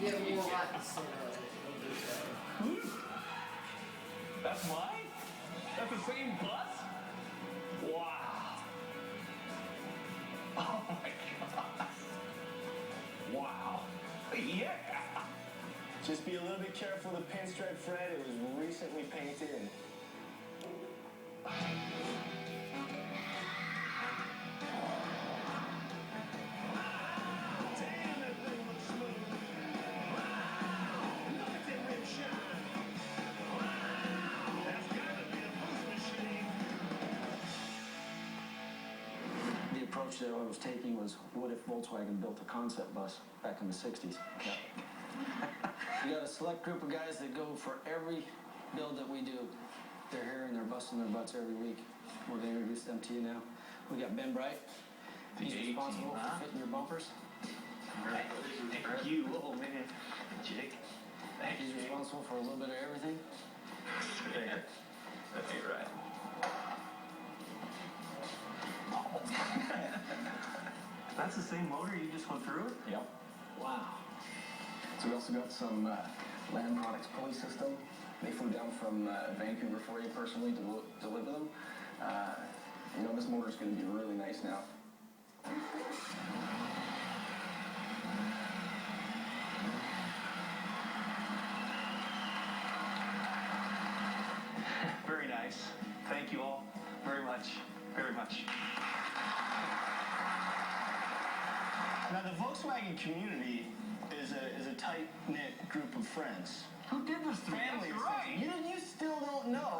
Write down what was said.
You get more right to sit on it. It'll be better. That's mine? That's the same bus? Wow. Oh my God. Wow. Yeah. Just be a little bit careful of the pinstripe, Fred. It was recently painted. The approach that I was taking was, what if Volkswagen built a concept bus back in the 60s? You got a select group of guys that go for every build that we do. They're here and they're busting their butts every week. We're going to introduce them to you now. We got Ben Bright. He's responsible for fitting your bumpers. Thank you. Oh, man. Jake. He's responsible for a little bit of everything. That's right. That's the same motor you just went through it? Yep. Wow. So we also got some Land Products pulley system. They flew down from Vancouver for you personally to deliver them. You know, this motor's going to be really nice now. Very nice. Thank you all very much. Very much. Now, the Volkswagen community is a tight-knit group of friends. Who did this to me? Family, That's right. You still don't know